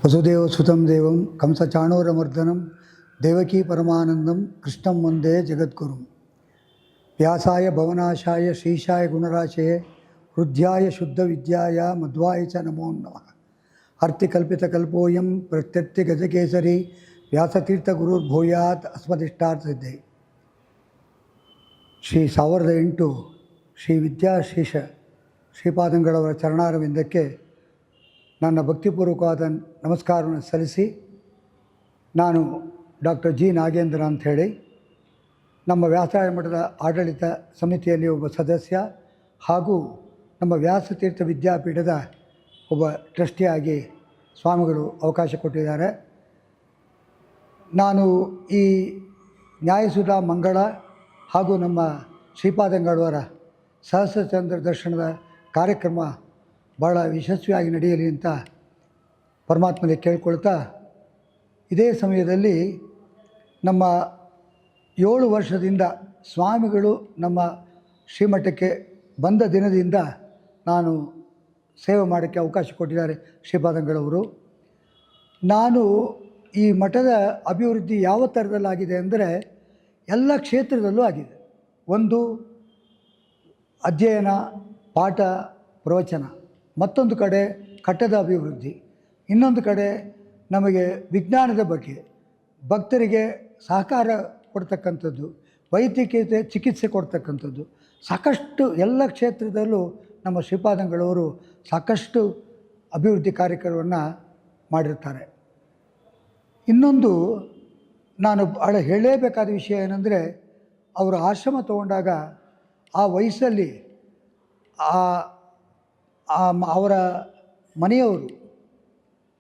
ವಸುದೇವಸುತಂ ದೇವಂ ಕಂಸಚಾಣೂರಮರ್ದನಂ ದೇವಕೀ ಪರಮಾನಂದಂ ಕೃಷ್ಣಂ ವಂದೇ ಜಗದ್ಗುರುಂ. ವ್ಯಾಸಾಯ ಭವನಾಶಾಯ ಶ್ರೀಶಾಯ ಗುಣರಾಶಯೇ ಹೃದ್ಯಾಯ ಶುದ್ಧವಿದ್ಯಾಯ ಮಧ್ವಾಯ ಚ ನಮೋ ನಮಃ. ಅರ್ಥಿಕಲ್ಪಿತಕಲ್ಪೋಯಂ ಪ್ರತ್ಯರ್ಥಿಗಜಕೇಸರಿ ವ್ಯಾಸತೀರ್ಥಗುರುರ್ಭೂಯಾತ್ ಅಸ್ಮದಿಷ್ಟಾರ್ಥಸಿದ್ಧೈ. ಶ್ರೀ 1008 ಶ್ರೀ ವಿದ್ಯಾಶೀಷ ಶ್ರೀಪಾದಂಗಳವರ ಚರಣಾರವಿಂದಕ್ಕೆ ನನ್ನ ಭಕ್ತಿಪೂರ್ವಕವಾದ ನಮಸ್ಕಾರವನ್ನು ಸಲ್ಲಿಸಿ, ನಾನು ಡಾಕ್ಟರ್ ಜಿ ನಾಗೇಂದ್ರ ಅಂಥೇಳಿ ನಮ್ಮ ವ್ಯಾಸರಾಯ ಮಠದ ಆಡಳಿತ ಸಮಿತಿಯಲ್ಲಿ ಒಬ್ಬ ಸದಸ್ಯ ಹಾಗೂ ನಮ್ಮ ವ್ಯಾಸತೀರ್ಥ ವಿದ್ಯಾಪೀಠದ ಒಬ್ಬ ಟ್ರಸ್ಟಿಯಾಗಿ ಸ್ವಾಮಿಗಳು ಅವಕಾಶ ಕೊಟ್ಟಿದ್ದಾರೆ. ನಾನು ಈ ನ್ಯಾಯಸುಧಾ ಮಂಗಳ ಹಾಗೂ ನಮ್ಮ ಶ್ರೀಪಾದಂಗಳವರ ಸಹಸ್ರಚಂದ್ರ ದರ್ಶನದ ಕಾರ್ಯಕ್ರಮ ಭಾಳ ಯಶಸ್ವಿಯಾಗಿ ನಡೆಯಲಿ ಅಂತ ಪರಮಾತ್ಮನಿಗೆ ಕೇಳ್ಕೊಳ್ತಾ, ಇದೇ ಸಮಯದಲ್ಲಿ ನಮ್ಮ 7 ವರ್ಷದಿಂದ ಸ್ವಾಮಿಗಳು ನಮ್ಮ ಶ್ರೀಮಠಕ್ಕೆ ಬಂದ ದಿನದಿಂದ ನಾನು ಸೇವೆ ಮಾಡೋಕ್ಕೆ ಅವಕಾಶ ಕೊಟ್ಟಿದ್ದಾರೆ ಶ್ರೀಪಾದಂಗಳವರು. ನಾನು ಈ ಮಠದ ಅಭಿವೃದ್ಧಿ ಯಾವ ಥರದಲ್ಲಾಗಿದೆ ಅಂದರೆ ಎಲ್ಲ ಕ್ಷೇತ್ರದಲ್ಲೂ ಆಗಿದೆ. ಒಂದು ಅಧ್ಯಯನ, ಪಾಠ, ಪ್ರವಚನ, ಮತ್ತೊಂದು ಕಡೆ ಕಟ್ಟಡ ಅಭಿವೃದ್ಧಿ, ಇನ್ನೊಂದು ಕಡೆ ನಮಗೆ ವಿಜ್ಞಾನದ ಬಗ್ಗೆ ಭಕ್ತರಿಗೆ ಸಹಕಾರ ಕೊಡ್ತಕ್ಕಂಥದ್ದು, ವೈದ್ಯಕೀಯ ಚಿಕಿತ್ಸೆ ಕೊಡ್ತಕ್ಕಂಥದ್ದು, ಸಾಕಷ್ಟು ಎಲ್ಲ ಕ್ಷೇತ್ರದಲ್ಲೂ ನಮ್ಮ ಶ್ರೀಪಾದಂಗಳವರು ಸಾಕಷ್ಟು ಅಭಿವೃದ್ಧಿ ಕಾರ್ಯಕ್ರಮವನ್ನು ಮಾಡಿರ್ತಾರೆ. ಇನ್ನೊಂದು ನಾನು ಭಾಳ ಹೇಳಲೇಬೇಕಾದ ವಿಷಯ ಏನಂದರೆ, ಅವರು ಆಶ್ರಮ ತಗೊಂಡಾಗ ಆ ವಯಸ್ಸಲ್ಲಿ ಅವರ ಮನೆಯವರು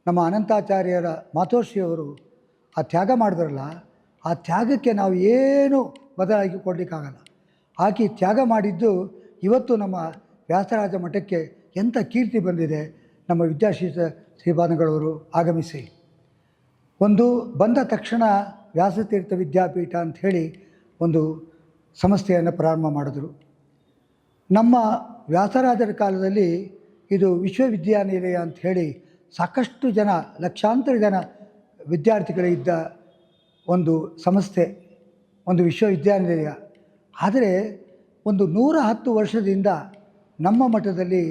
ನಮ್ಮ ಅನಂತಾಚಾರ್ಯರ ಮಾತೋಶ್ರೀಯವರು ಆ ತ್ಯಾಗ ಮಾಡಿದ್ರಲ್ಲ, ಆ ತ್ಯಾಗಕ್ಕೆ ನಾವು ಏನೂ ಬದಲಾಗಿ ಕೊಡಲಿಕ್ಕಾಗಲ್ಲ. ಆಕೆ ತ್ಯಾಗ ಮಾಡಿದ್ದು ಇವತ್ತು ನಮ್ಮ ವ್ಯಾಸರಾಜ ಮಠಕ್ಕೆ ಎಂಥ ಕೀರ್ತಿ ಬಂದಿದೆ. ನಮ್ಮ ವಿದ್ಯಾಶೀಷ ಶ್ರೀಪಾದಂಗಳವರು ಆಗಮಿಸಿ ಬಂದ ತಕ್ಷಣ ವ್ಯಾಸತೀರ್ಥ ವಿದ್ಯಾಪೀಠ ಅಂಥೇಳಿ ಒಂದು ಸಂಸ್ಥೆಯನ್ನು ಪ್ರಾರಂಭ ಮಾಡಿದ್ರು. ನಮ್ಮ ವ್ಯಾಸರಾಜರ ಕಾಲದಲ್ಲಿ ಇದು ವಿಶ್ವವಿದ್ಯಾನಿಲಯ ಅಂಥೇಳಿ ಸಾಕಷ್ಟು ಜನ, ಲಕ್ಷಾಂತರ ಜನ ವಿದ್ಯಾರ್ಥಿಗಳಿದ್ದ ಒಂದು ಸಂಸ್ಥೆ, ಒಂದು ವಿಶ್ವವಿದ್ಯಾನಿಲಯ. ಆದರೆ 110 ವರ್ಷದಿಂದ ನಮ್ಮ ಮಠದಲ್ಲಿ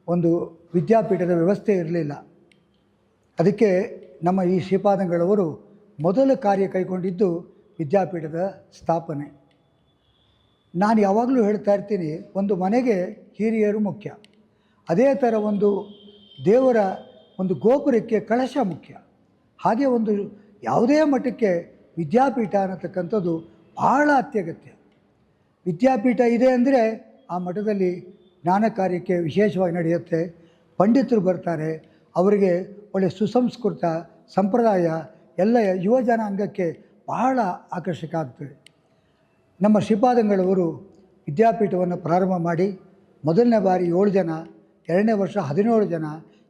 ಒಂದು ವಿದ್ಯಾಪೀಠದ ವ್ಯವಸ್ಥೆ ಇರಲಿಲ್ಲ. ಅದಕ್ಕೆ ನಮ್ಮ ಈ ಶ್ರೀಪಾದಂಗಳವರು ಮೊದಲ ಕಾರ್ಯ ಕೈಗೊಂಡಿದ್ದು ವಿದ್ಯಾಪೀಠದ ಸ್ಥಾಪನೆ. ನಾನು ಯಾವಾಗಲೂ ಹೇಳ್ತಾ ಇರ್ತೀನಿ, ಒಂದು ಮನೆಗೆ ಹಿರಿಯರು ಮುಖ್ಯ. ಅದೇ ಥರ ಒಂದು ದೇವರ ಒಂದು ಗೋಪುರಕ್ಕೆ ಕಳಶ ಮುಖ್ಯ. ಹಾಗೆ ಒಂದು ಯಾವುದೇ ಮಠಕ್ಕೆ ವಿದ್ಯಾಪೀಠ ಅನ್ನತಕ್ಕಂಥದ್ದು ಭಾಳ ಅತ್ಯಗತ್ಯ. ವಿದ್ಯಾಪೀಠ ಇದೆ ಅಂದರೆ ಆ ಮಠದಲ್ಲಿ ಜ್ಞಾನ ಕಾರ್ಯಕ್ಕೆ ವಿಶೇಷವಾಗಿ ನಡೆಯುತ್ತೆ. ಪಂಡಿತರು ಬರ್ತಾರೆ, ಅವರಿಗೆ ಒಳ್ಳೆಯ ಸುಸಂಸ್ಕೃತ ಸಂಪ್ರದಾಯ ಎಲ್ಲ ಯುವ ಜನಾಂಗಕ್ಕೆ ಬಹಳ ಆಕರ್ಷಕ ಆಗ್ತದೆ. ನಮ್ಮ ಶ್ರೀಪಾದಂಗಳವರು ವಿದ್ಯಾಪೀಠವನ್ನು ಪ್ರಾರಂಭ ಮಾಡಿ ಮೊದಲನೇ ಬಾರಿ 7 ಜನ, ಎರಡನೇ ವರ್ಷ 17 ಜನ,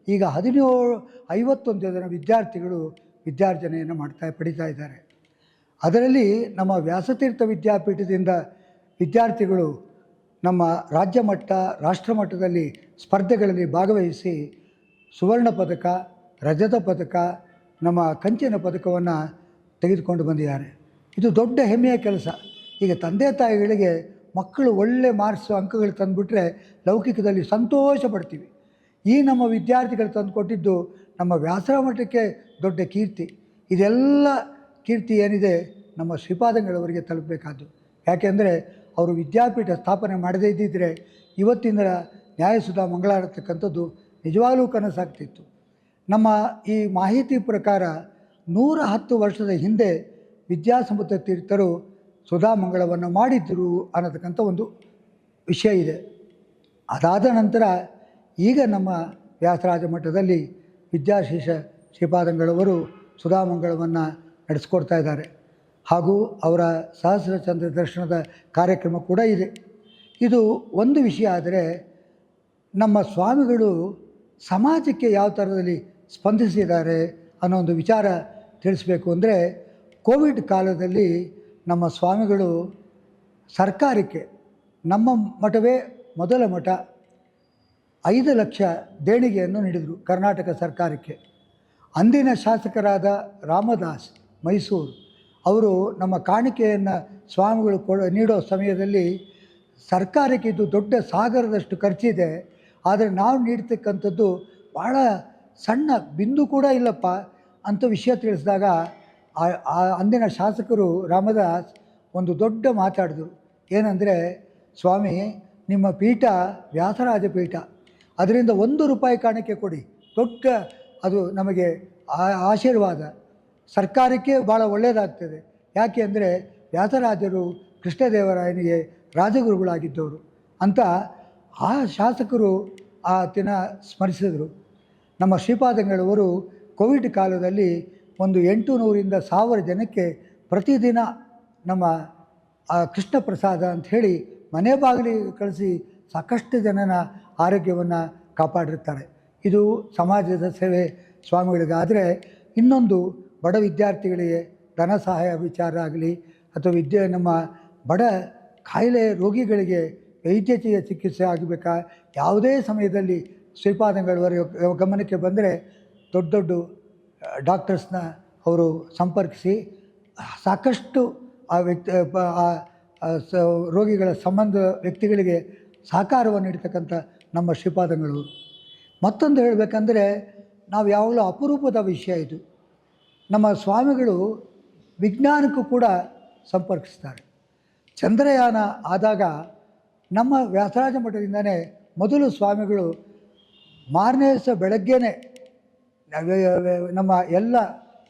ಈಗ 51 ಜನ ವಿದ್ಯಾರ್ಥಿಗಳು ವಿದ್ಯಾರ್ಜನೆಯನ್ನು ಪಡಿತಾ ಇದ್ದಾರೆ. ಅದರಲ್ಲಿ ನಮ್ಮ ವ್ಯಾಸತೀರ್ಥ ವಿದ್ಯಾಪೀಠದಿಂದ ವಿದ್ಯಾರ್ಥಿಗಳು ನಮ್ಮ ರಾಜ್ಯ ಮಟ್ಟ, ರಾಷ್ಟ್ರ ಮಟ್ಟದಲ್ಲಿ ಸ್ಪರ್ಧೆಗಳಲ್ಲಿ ಭಾಗವಹಿಸಿ ಸುವರ್ಣ ಪದಕ, ರಜತ ಪದಕ, ನಮ್ಮ ಕಂಚಿನ ಪದಕವನ್ನು ತೆಗೆದುಕೊಂಡು ಬಂದಿದ್ದಾರೆ. ಇದು ದೊಡ್ಡ ಹೆಮ್ಮೆಯ ಕೆಲಸ. ಈಗ ತಂದೆ ತಾಯಿಗಳಿಗೆ ಮಕ್ಕಳು ಒಳ್ಳೆ ಮಾರ್ಕ್ಸ್, ಅಂಕಗಳು ತಂದುಬಿಟ್ರೆ ಲೌಕಿಕದಲ್ಲಿ ಸಂತೋಷ ಪಡ್ತೀವಿ. ಈ ನಮ್ಮ ವಿದ್ಯಾರ್ಥಿಗಳು ತಂದುಕೊಟ್ಟಿದ್ದು ನಮ್ಮ ವ್ಯಾಸರಾಯ ಮಠಕ್ಕೆ ದೊಡ್ಡ ಕೀರ್ತಿ. ಇದೆಲ್ಲ ಕೀರ್ತಿ ಏನಿದೆ ನಮ್ಮ ಶ್ರೀಪಾದಂಗಳವರಿಗೆ ತಲುಪಬೇಕಾದ್ದು. ಯಾಕೆಂದರೆ ಅವರು ವಿದ್ಯಾಪೀಠ ಸ್ಥಾಪನೆ ಮಾಡದೇ ಇದ್ದಿದ್ದರೆ ಇವತ್ತಿನ ನ್ಯಾಯಸುಧಾ ಮಂಗಳ ಅನ್ನತಕ್ಕಂಥದ್ದು ನಿಜವಾಗಲೂ ಕನಸಾಗ್ತಿತ್ತು. ನಮ್ಮ ಈ ಮಾಹಿತಿ ಪ್ರಕಾರ 110 ವರ್ಷದ ಹಿಂದೆ ವಿದ್ಯಾಸಂಪತ್ತ ತೀರ್ಥರು ಸುಧಾ ಮಂಗಳವನ್ನು ಮಾಡಿದ್ದರು ಅನ್ನತಕ್ಕಂಥ ಒಂದು ವಿಷಯ ಇದೆ. ಅದಾದ ನಂತರ ಈಗ ನಮ್ಮ ವ್ಯಾಸರಾಜ ಮಠದಲ್ಲಿ ವಿದ್ಯಾಶೀಷ ಶ್ರೀಪಾದಂಗಳವರು ಸುಧಾಮಂಗಳವನ್ನು ನಡೆಸ್ಕೊಡ್ತಾ ಇದ್ದಾರೆ. ಹಾಗೂ ಅವರ ಸಹಸ್ರಚಂದ್ರ ದರ್ಶನದ ಕಾರ್ಯಕ್ರಮ ಕೂಡ ಇದೆ. ಇದು ಒಂದು ವಿಷಯ. ಆದರೆ ನಮ್ಮ ಸ್ವಾಮಿಗಳು ಸಮಾಜಕ್ಕೆ ಯಾವ ಥರದಲ್ಲಿ ಸ್ಪಂದಿಸಿದ್ದಾರೆ ಅನ್ನೋ ಒಂದು ವಿಚಾರ ತಿಳಿಸ್ಬೇಕು ಅಂದರೆ, ಕೋವಿಡ್ ಕಾಲದಲ್ಲಿ ನಮ್ಮ ಸ್ವಾಮಿಗಳು ಸರ್ಕಾರಕ್ಕೆ, ನಮ್ಮ ಮಠವೇ ಮೊದಲ ಮಠ, 5 ಲಕ್ಷ ದೇಣಿಗೆಯನ್ನು ನೀಡಿದರು ಕರ್ನಾಟಕ ಸರ್ಕಾರಕ್ಕೆ. ಅಂದಿನ ಶಾಸಕರಾದ ರಾಮದಾಸ್ ಮೈಸೂರು ಅವರು ನಮ್ಮ ಕಾಣಿಕೆಯನ್ನು ಸ್ವಾಮಿಗಳು ನೀಡೋ ಸಮಯದಲ್ಲಿ ಸರ್ಕಾರಕ್ಕೆ ಇದು ದೊಡ್ಡ ಸಾಗರದಷ್ಟು ಖರ್ಚಿದೆ, ಆದರೆ ನಾವು ನೀಡ್ತಕ್ಕಂಥದ್ದು ಭಾಳ ಸಣ್ಣ ಬಿಂದು ಕೂಡ ಇಲ್ಲಪ್ಪ ಅಂತ ವಿಷಯ ತಿಳಿಸಿದಾಗ ಅಂದಿನ ಶಾಸಕರು ರಾಮದಾಸ್ ಒಂದು ದೊಡ್ಡ ಮಾತಾಡಿದ್ರು. ಏನಂದರೆ, ಸ್ವಾಮಿ ನಿಮ್ಮ ಪೀಠ ವ್ಯಾಸರಾಜ ಪೀಠ, ಅದರಿಂದ ₹1 ಕಾಣಿಕೆ ಕೊಡಿ, ದೊಡ್ಡ ಅದು ನಮಗೆ ಆಶೀರ್ವಾದ, ಸರ್ಕಾರಕ್ಕೆ ಭಾಳ ಒಳ್ಳೆಯದಾಗ್ತದೆ. ಯಾಕೆ ಅಂದರೆ ವ್ಯಾಸರಾಜರು ಕೃಷ್ಣದೇವರಾಯನಿಗೆ ರಾಜಗುರುಗಳಾಗಿದ್ದವರು ಅಂತ ಆ ಶಾಸಕರು ಆ ದಿನ ಸ್ಮರಿಸಿದರು. ನಮ್ಮ ಶ್ರೀಪಾದಂಗಳವರು ಕೋವಿಡ್ ಕಾಲದಲ್ಲಿ ಒಂದು 800ರಿಂದ 1000 ಜನಕ್ಕೆ ಪ್ರತಿದಿನ ನಮ್ಮ ಕೃಷ್ಣ ಪ್ರಸಾದ ಅಂಥೇಳಿ ಮನೆ ಬಾಗಿಲಿಗೆ ಕಳಿಸಿ ಸಾಕಷ್ಟು ಜನನ ಆರೋಗ್ಯವನ್ನು ಕಾಪಾಡಿರ್ತಾರೆ. ಇದು ಸಮಾಜದ ಸೇವೆ ಸ್ವಾಮಿಗಳಿಗೆ. ಆದರೆ ಇನ್ನೊಂದು ಬಡ ವಿದ್ಯಾರ್ಥಿಗಳಿಗೆ ಧನ ಸಹಾಯ ವಿಚಾರ ಆಗಲಿ ಅಥವಾ ನಮ್ಮ ಬಡ ಕಾಯಿಲೆ ರೋಗಿಗಳಿಗೆ ವೈದ್ಯಕೀಯ ಚಿಕಿತ್ಸೆ ಆಗಬೇಕಾ, ಯಾವುದೇ ಸಮಯದಲ್ಲಿ ಶ್ರೀಪಾದಂಗಳವರ ಗಮನಕ್ಕೆ ಬಂದರೆ ದೊಡ್ಡ ದೊಡ್ಡ ಡಾಕ್ಟರ್ಸ್ನ ಅವರು ಸಂಪರ್ಕಿಸಿ ಸಾಕಷ್ಟು ಆ ರೋಗಿಗಳ ಸಂಬಂಧ ವ್ಯಕ್ತಿಗಳಿಗೆ ಸಹಕಾರವನ್ನು ನೀಡ್ತಕ್ಕಂಥ ನಮ್ಮ ಶ್ರೀಪಾದಂಗಳವರು. ಮತ್ತೊಂದು ಹೇಳಬೇಕಂದ್ರೆ, ನಾವು ಯಾವಾಗಲೂ ಅಪರೂಪದ ವಿಷಯ ಇದು, ನಮ್ಮ ಸ್ವಾಮಿಗಳು ವಿಜ್ಞಾನಕ್ಕೂ ಕೂಡ ಸಂಪರ್ಕಿಸ್ತಾರೆ. ಚಂದ್ರಯಾನ ಆದಾಗ ನಮ್ಮ ವ್ಯಾಸರಾಜ ಮಠದಿಂದನೇ ಮೊದಲು ಸ್ವಾಮಿಗಳು ಮಾರನೇ ದಿವಸ ಬೆಳಗ್ಗೆನೇ ನಮ್ಮ ಎಲ್ಲ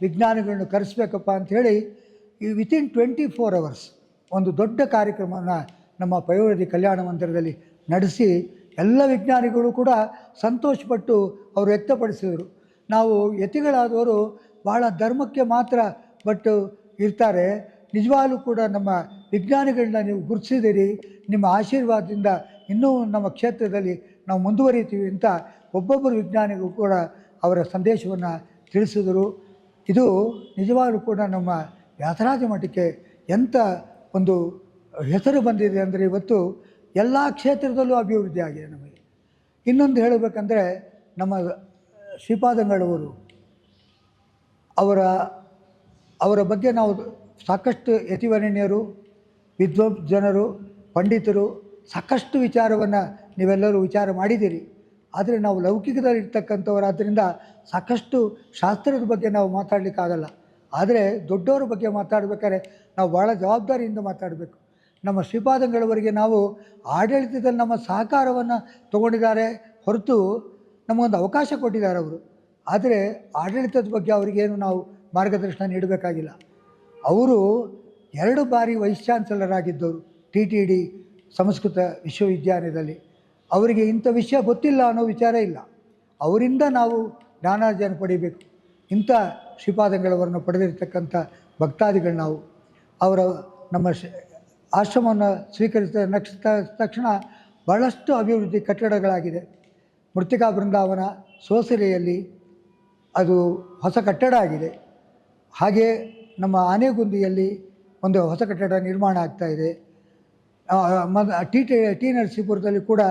ವಿಜ್ಞಾನಿಗಳನ್ನು ಕರೆಸ್ಬೇಕಪ್ಪ ಅಂಥೇಳಿ ಈ ವಿತಿನ್ 24 hours ಒಂದು ದೊಡ್ಡ ಕಾರ್ಯಕ್ರಮವನ್ನು ನಮ್ಮ ಪಯೋವೃದ್ಧಿ ಕಲ್ಯಾಣ ಮಂದಿರದಲ್ಲಿ ನಡೆಸಿ ಎಲ್ಲ ವಿಜ್ಞಾನಿಗಳು ಕೂಡ ಸಂತೋಷಪಟ್ಟು ಅವರು ವ್ಯಕ್ತಪಡಿಸಿದರು. ನಾವು ಯತಿಗಳಾದವರು ಭಾಳ ಧರ್ಮಕ್ಕೆ ಮಾತ್ರ ಬಟ್ಟು ಇರ್ತಾರೆ, ನಿಜವಾಗ್ಲೂ ಕೂಡ ನಮ್ಮ ವಿಜ್ಞಾನಿಗಳನ್ನ ನೀವು ಗುರುತಿಸಿದಿರಿ, ನಿಮ್ಮ ಆಶೀರ್ವಾದದಿಂದ ಇನ್ನೂ ನಮ್ಮ ಕ್ಷೇತ್ರದಲ್ಲಿ ನಾವು ಮುಂದುವರಿತೀವಿ ಅಂತ ಒಬ್ಬೊಬ್ಬರು ವಿಜ್ಞಾನಿಗಳು ಕೂಡ ಅವರ ಸಂದೇಶವನ್ನು ತಿಳಿಸಿದರು. ಇದು ನಿಜವಾಗ್ಲೂ ಕೂಡ ನಮ್ಮ ವ್ಯಾಸರಾಜ ಮಠಕ್ಕೆ ಎಂಥ ಒಂದು ಹೆಸರು ಬಂದಿದೆ ಅಂದರೆ, ಇವತ್ತು ಎಲ್ಲ ಕ್ಷೇತ್ರದಲ್ಲೂ ಅಭಿವೃದ್ಧಿ ಆಗಿದೆ ನಮಗೆ. ಇನ್ನೊಂದು ಹೇಳಬೇಕಂದ್ರೆ, ನಮ್ಮ ಶ್ರೀಪಾದಂಗಳವರು ಅವರ ಬಗ್ಗೆ ನಾವು ಸಾಕಷ್ಟು ಯತಿವರ್ಣಿಯರು, ವಿದ್ವಜ್ಜನರು, ಪಂಡಿತರು ಸಾಕಷ್ಟು ವಿಚಾರವನ್ನು ನೀವೆಲ್ಲರೂ ವಿಚಾರ ಮಾಡಿದ್ದೀರಿ. ಆದರೆ ನಾವು ಲೌಕಿಕದಲ್ಲಿರ್ತಕ್ಕಂಥವರಾದ್ದರಿಂದ ಸಾಕಷ್ಟು ಶಾಸ್ತ್ರದ ಬಗ್ಗೆ ನಾವು ಮಾತಾಡಲಿಕ್ಕಾಗಲ್ಲ. ಆದರೆ ದೊಡ್ಡವರ ಬಗ್ಗೆ ಮಾತಾಡಬೇಕಾದ್ರೆ ನಾವು ಭಾಳ ಜವಾಬ್ದಾರಿಯಿಂದ ಮಾತಾಡಬೇಕು. ನಮ್ಮ ಶ್ರೀಪಾದಂಗಳವರಿಗೆ ನಾವು ಆಡಳಿತದಲ್ಲಿ ನಮ್ಮ ಸಹಕಾರವನ್ನು ತಗೊಂಡಿದ್ದಾರೆ ಹೊರತು ನಮಗೊಂದು ಅವಕಾಶ ಕೊಟ್ಟಿದ್ದಾರೆ ಅವರು. ಆದರೆ ಆಡಳಿತದ ಬಗ್ಗೆ ಅವರಿಗೇನು ನಾವು ಮಾರ್ಗದರ್ಶನ ನೀಡಬೇಕಾಗಿಲ್ಲ. ಅವರು 2 ಬಾರಿ ವೈಸ್ ಚಾನ್ಸಲರ್ ಆಗಿದ್ದವರು TTD ಸಂಸ್ಕೃತ ವಿಶ್ವವಿದ್ಯಾಲಯದಲ್ಲಿ. ಅವರಿಗೆ ಇಂಥ ವಿಷಯ ಗೊತ್ತಿಲ್ಲ ಅನ್ನೋ ವಿಚಾರ ಇಲ್ಲ. ಅವರಿಂದ ನಾವು ಜ್ಞಾನಾರ್ಜನ ಪಡಿಬೇಕು. ಇಂಥ ಶ್ರೀಪಾದಂಗಳವರನ್ನು ಪಡೆದಿರ್ತಕ್ಕಂಥ ಭಕ್ತಾದಿಗಳು ನಾವು. ಅವರ ನಮ್ಮ ಆಶ್ರಮವನ್ನು ಸ್ವೀಕರಿಸಿದ ತಕ್ಷಣ ಬಹಳಷ್ಟು ಅಭಿವೃದ್ಧಿ ಕಟ್ಟಡಗಳಾಗಿದೆ. ಮೃತ್ತಿಕಾ ಬೃಂದಾವನ ಸೋಸಲೆಯಲ್ಲಿ ಅದು ಹೊಸ ಕಟ್ಟಡ ಆಗಿದೆ. ಹಾಗೆ ನಮ್ಮ ಆನೆಗುಂದಿಯಲ್ಲಿ ಒಂದು ಹೊಸ ಕಟ್ಟಡ ನಿರ್ಮಾಣ ಆಗ್ತಾಯಿದೆ. ಟಿ ನರಸೀಪುರದಲ್ಲಿ ಕೂಡ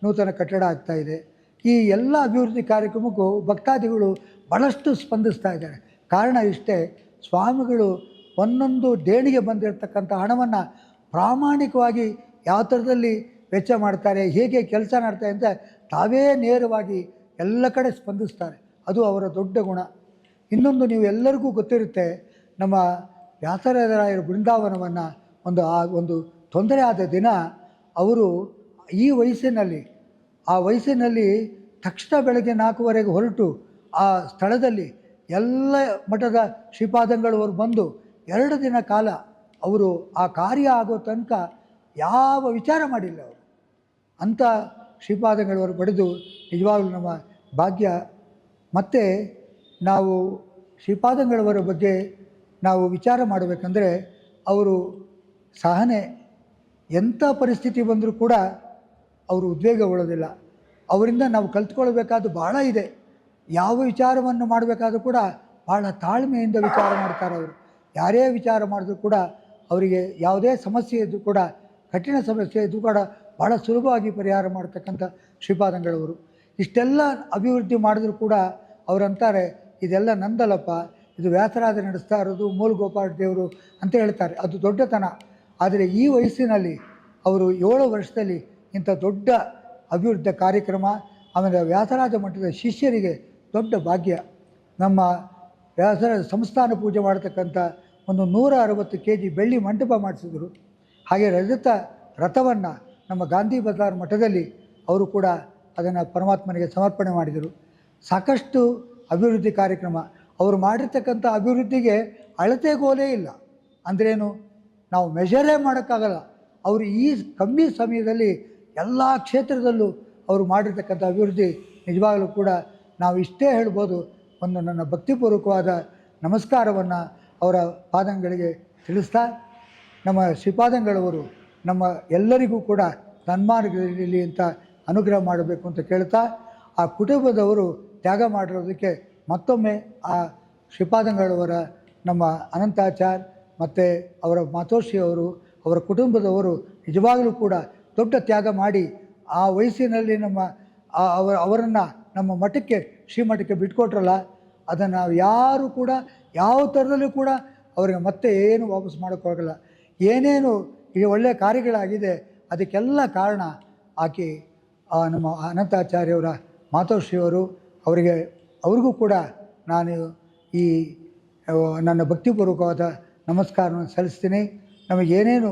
ನೂತನ ಕಟ್ಟಡ ಆಗ್ತಾಯಿದೆ. ಈ ಎಲ್ಲ ಅಭಿವೃದ್ಧಿ ಕಾರ್ಯಕ್ರಮಕ್ಕೂ ಭಕ್ತಾದಿಗಳು ಭಾಳಷ್ಟು ಸ್ಪಂದಿಸ್ತಾ ಇದ್ದಾರೆ. ಕಾರಣ ಇಷ್ಟೇ, ಸ್ವಾಮಿಗಳು ಒಂದೊಂದು ದೇಣಿಗೆ ಬಂದಿರತಕ್ಕಂಥ ಹಣವನ್ನು ಪ್ರಾಮಾಣಿಕವಾಗಿ ಯಾವ ಥರದಲ್ಲಿ ವೆಚ್ಚ ಮಾಡ್ತಾರೆ, ಹೇಗೆ ಕೆಲಸ ಮಾಡ್ತಾರೆ ಅಂತ ತಾವೇ ನೇರವಾಗಿ ಎಲ್ಲ ಕಡೆ ಸ್ಪಂದಿಸ್ತಾರೆ. ಅದು ಅವರ ದೊಡ್ಡ ಗುಣ. ಇನ್ನೊಂದು ನೀವು ಎಲ್ಲರಿಗೂ ಗೊತ್ತಿರುತ್ತೆ, ನಮ್ಮ ವ್ಯಾಸರಾಯರ ಬೃಂದಾವನವನ್ನು ಒಂದು ತೊಂದರೆ ಆದ ದಿನ ಅವರು ಈ ವಯಸ್ಸಿನಲ್ಲಿ ತಕ್ಷಣ ಬೆಳಗ್ಗೆ 4:15 ಹೊರಟು ಆ ಸ್ಥಳದಲ್ಲಿ ಎಲ್ಲ ಮಠದ ಶ್ರೀಪಾದಂಗಳವರು ಬಂದು 2 ದಿನ ಕಾಲ ಅವರು ಆ ಕಾರ್ಯ ಆಗೋ ತನಕ ಯಾವ ವಿಚಾರ ಮಾಡಿಲ್ಲ ಅವರು. ಅಂಥ ಶ್ರೀಪಾದಂಗಳವರು ಪಡೆದು ನಿಜವಾಗಲೂ ನಮ್ಮ ಭಾಗ್ಯ. ಮತ್ತು ನಾವು ಶ್ರೀಪಾದಂಗಳವರ ಬಗ್ಗೆ ನಾವು ವಿಚಾರ ಮಾಡಬೇಕಂದ್ರೆ, ಅವರು ಸಹನೆ, ಎಂಥ ಪರಿಸ್ಥಿತಿ ಬಂದರೂ ಕೂಡ ಅವರು ಉದ್ವೇಗಗೊಳ್ಳೋದಿಲ್ಲ. ಅವರಿಂದ ನಾವು ಕಲ್ತ್ಕೊಳ್ಬೇಕಾದ್ದು ಭಾಳ ಇದೆ. ಯಾವ ವಿಚಾರವನ್ನು ಮಾಡಬೇಕಾದ್ರೂ ಕೂಡ ಭಾಳ ತಾಳ್ಮೆಯಿಂದ ವಿಚಾರ ಮಾಡ್ತಾರೆ ಅವರು. ಯಾರೇ ವಿಚಾರ ಮಾಡಿದ್ರು ಕೂಡ ಅವರಿಗೆ ಯಾವುದೇ ಸಮಸ್ಯೆ ಇದ್ದರೂ ಕೂಡ, ಕಠಿಣ ಸಮಸ್ಯೆ ಇದ್ದರೂ ಕೂಡ ಭಾಳ ಸುಲಭವಾಗಿ ಪರಿಹಾರ ಮಾಡ್ತಕ್ಕಂಥ ಶ್ರೀಪಾದಂಗಳವರು. ಇಷ್ಟೆಲ್ಲ ಅಭಿವೃದ್ಧಿ ಮಾಡಿದ್ರು ಕೂಡ ಅವರಂತಾರೆ, ಇದೆಲ್ಲ ನಂದಲ್ಲಪ್ಪ, ಇದು ವ್ಯಾಸರಾಜ ನಡೆಸ್ತಾ ಇರೋದು ಮೂಲ ಗೋಪಾಲ ದೇವರು ಅಂತ ಹೇಳ್ತಾರೆ. ಅದು ದೊಡ್ಡತನ. ಆದರೆ ಈ ವಯಸ್ಸಿನಲ್ಲಿ ಅವರು 7 ವರ್ಷದಲ್ಲಿ ಇಂಥ ದೊಡ್ಡ ಅಭಿವೃದ್ಧಿ ಕಾರ್ಯಕ್ರಮ, ಆಮೇಲೆ ವ್ಯಾಸರಾಜ ಮಠದ ಶಿಷ್ಯರಿಗೆ ದೊಡ್ಡ ಭಾಗ್ಯ. ನಮ್ಮ ವ್ಯಾಸರಾಜ ಸಂಸ್ಥಾನ ಪೂಜೆ ಮಾಡತಕ್ಕಂಥ ಒಂದು 160 kg ಬೆಳ್ಳಿ ಮಂಟಪ ಮಾಡಿಸಿದರು. ಹಾಗೆ ರಜತ ರಥವನ್ನು ನಮ್ಮ ಗಾಂಧಿ ಬಜಾರ್ ಮಠದಲ್ಲಿ ಅವರು ಕೂಡ ಅದನ್ನು ಪರಮಾತ್ಮನಿಗೆ ಸಮರ್ಪಣೆ ಮಾಡಿದರು. ಸಾಕಷ್ಟು ಅಭಿವೃದ್ಧಿ ಕಾರ್ಯಕ್ರಮ. ಅವರು ಮಾಡಿರ್ತಕ್ಕಂಥ ಅಭಿವೃದ್ಧಿಗೆ ಅಳತೆಗೋಲೇ ಇಲ್ಲ. ಅಂದ್ರೇನು, ನಾವು ಮೆಷರೇ ಮಾಡೋಕ್ಕಾಗಲ್ಲ. ಅವರು ಈ ಕಮ್ಮಿ ಸಮಯದಲ್ಲಿ ಎಲ್ಲ ಕ್ಷೇತ್ರದಲ್ಲೂ ಅವರು ಮಾಡಿರ್ತಕ್ಕಂಥ ಅಭಿವೃದ್ಧಿ ನಿಜವಾಗಲೂ ಕೂಡ ನಾವು ಇಷ್ಟೇ ಹೇಳ್ಬೋದು. ಒಂದು ನನ್ನ ಭಕ್ತಿಪೂರ್ವಕವಾದ ನಮಸ್ಕಾರವನ್ನು ಅವರ ಪಾದಂಗಳಿಗೆ ತಿಳಿಸ್ತಾ, ನಮ್ಮ ಶ್ರೀಪಾದಂಗಳವರು ನಮ್ಮ ಎಲ್ಲರಿಗೂ ಕೂಡ ಸನ್ಮಾನಗಳಿರಲಿ ಅಂತ ಅನುಗ್ರಹ ಮಾಡಬೇಕು ಅಂತ ಕೇಳ್ತಾ, ಆ ಕುಟುಂಬದವರು ತ್ಯಾಗ ಮಾಡಿರೋದಕ್ಕೆ ಮತ್ತೊಮ್ಮೆ ಆ ಶ್ರೀಪಾದಂಗಳವರ ನಮ್ಮ ಅನಂತಾಚಾರ್ ಮತ್ತು ಅವರ ಮಾತೋಶ್ರೀಯವರು, ಅವರ ಕುಟುಂಬದವರು ನಿಜವಾಗಲೂ ಕೂಡ ದೊಡ್ಡ ತ್ಯಾಗ ಮಾಡಿ ಆ ವಯಸ್ಸಿನಲ್ಲಿ ಅವರನ್ನು ನಮ್ಮ ಮಠಕ್ಕೆ, ಶ್ರೀಮಠಕ್ಕೆ ಬಿಟ್ಕೊಟ್ರಲ್ಲ, ಅದನ್ನು ನಾವು ಯಾರು ಕೂಡ ಯಾವ ಥರದಲ್ಲೂ ಕೂಡ ಅವರಿಗೆ ಮತ್ತೆ ಏನು ವಾಪಸ್ ಮಾಡೋಕ್ಕಾಗಲ್ಲ. ಏನೇನು ಈಗ ಒಳ್ಳೆಯ ಕಾರ್ಯಗಳಾಗಿದೆ ಅದಕ್ಕೆಲ್ಲ ಕಾರಣ ಆಕೆ ನಮ್ಮ ಅನಂತಾಚಾರ್ಯವರ ಮಾತೋಶ್ರೀಯವರು. ಅವ್ರಿಗೂ ಕೂಡ ನಾನು ಈ ನನ್ನ ಭಕ್ತಿಪೂರ್ವಕವಾದ ನಮಸ್ಕಾರವನ್ನು ಸಲ್ಲಿಸ್ತೀನಿ. ನಮಗೇನೇನು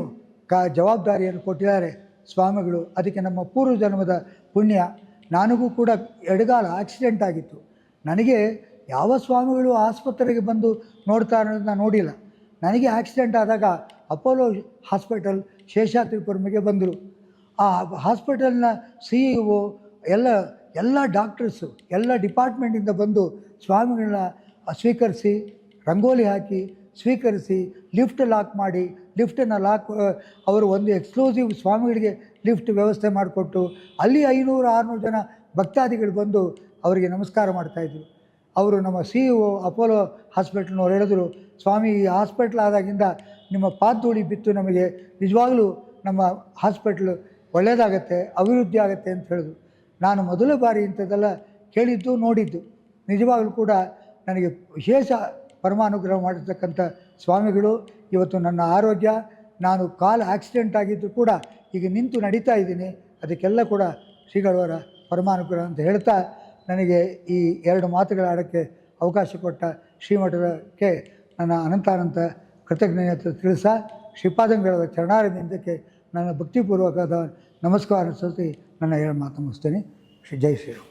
ಜವಾಬ್ದಾರಿಯನ್ನು ಕೊಟ್ಟಿದ್ದಾರೆ ಸ್ವಾಮಿಗಳು, ಅದಕ್ಕೆ ನಮ್ಮ ಪೂರ್ವ ಜನ್ಮದ ಪುಣ್ಯ. ನನಗೂ ಕೂಡ ಎಡಗಾಲ ಆಕ್ಸಿಡೆಂಟ್ ಆಗಿತ್ತು. ನನಗೆ ಯಾವ ಸ್ವಾಮಿಗಳು ಆಸ್ಪತ್ರೆಗೆ ಬಂದು ನೋಡ್ತಾ ಅನ್ನೋದು ನಾನು ನೋಡಿಲ್ಲ. ನನಗೆ ಆಕ್ಸಿಡೆಂಟ್ ಆದಾಗ ಅಪೋಲೋ ಹಾಸ್ಪಿಟಲ್ ಶೇಷಾದ್ರಿಪುರಮಿಗೆ ಬಂದರು. ಆ ಹಾಸ್ಪಿಟಲ್ನ CEO ಎಲ್ಲ ಡಾಕ್ಟರ್ಸು ಎಲ್ಲ ಡಿಪಾರ್ಟ್ಮೆಂಟಿಂದ ಬಂದು ಸ್ವಾಮಿಗಳನ್ನ ಸ್ವೀಕರಿಸಿ, ರಂಗೋಲಿ ಹಾಕಿ ಸ್ವೀಕರಿಸಿ, ಲಿಫ್ಟ್ ಲಾಕ್ ಮಾಡಿ, ಲಿಫ್ಟನ್ನು ಅವರು ಒಂದು ಎಕ್ಸ್ಕ್ಲೂಸಿವ್ ಸ್ವಾಮಿಗಳಿಗೆ ಲಿಫ್ಟ್ ವ್ಯವಸ್ಥೆ ಮಾಡಿಕೊಟ್ಟು, ಅಲ್ಲಿ 500-600 ಜನ ಭಕ್ತಾದಿಗಳು ಬಂದು ಅವರಿಗೆ ನಮಸ್ಕಾರ ಮಾಡ್ತಾಯಿದ್ರು. ಅವರು ನಮ್ಮ CEO ಅಪೋಲೋ ಹಾಸ್ಪಿಟ್ಲ್ನವ್ರು ಹೇಳಿದ್ರು, ಸ್ವಾಮಿ ಈ ಹಾಸ್ಪಿಟ್ಲ್ ಆದಾಗಿಂದ ನಿಮ್ಮ ಪಾದಧೂಳಿ ಬಿತ್ತು, ನಮಗೆ ನಿಜವಾಗಲೂ ನಮ್ಮ ಹಾಸ್ಪಿಟ್ಲು ಒಳ್ಳೆಯದಾಗತ್ತೆ, ಅಭಿವೃದ್ಧಿ ಆಗುತ್ತೆ ಅಂತ ಹೇಳಿದ್ರು. ನಾನು ಮೊದಲ ಬಾರಿ ಇಂಥದ್ದೆಲ್ಲ ಕೇಳಿದ್ದು ನೋಡಿದ್ದು. ನಿಜವಾಗಲೂ ಕೂಡ ನನಗೆ ವಿಶೇಷ ಪರಮಾನುಗ್ರಹ ಮಾಡಿರ್ತಕ್ಕಂಥ ಸ್ವಾಮಿಗಳು. ಇವತ್ತು ನನ್ನ ಆರೋಗ್ಯ, ನಾನು ಕಾಲು ಆಕ್ಸಿಡೆಂಟ್ ಆಗಿದ್ದು ಕೂಡ ಈಗ ನಿಂತು ನಡೀತಾ ಇದ್ದೀನಿ. ಅದಕ್ಕೆಲ್ಲ ಕೂಡ ಶ್ರೀಗಳವರ ಪರಮಾನುಗ್ರಹ ಅಂತ ಹೇಳ್ತಾ, ನನಗೆ ಈ 2 ಮಾತುಗಳಾಡೋಕ್ಕೆ ಅವಕಾಶ ಕೊಟ್ಟ ಶ್ರೀಮಠಕ್ಕೆ ನನ್ನ ಅನಂತಾನಂತ ಕೃತಜ್ಞತೆ ತಿಳಿಸ, ಶ್ರೀಪಾದಂಗಳವರ ಚರಣಾರವಿಂದಕ್ಕೆ ನನ್ನ ಭಕ್ತಿಪೂರ್ವಕವಾದ ನಮಸ್ಕಾರ ಸಲ್ಲಿಸಿ ನನ್ನ 2 ಮಾತು ಮುಗಿಸ್ತೇನೆ. ಜೈ ಶ್ರೀರಾಮ್.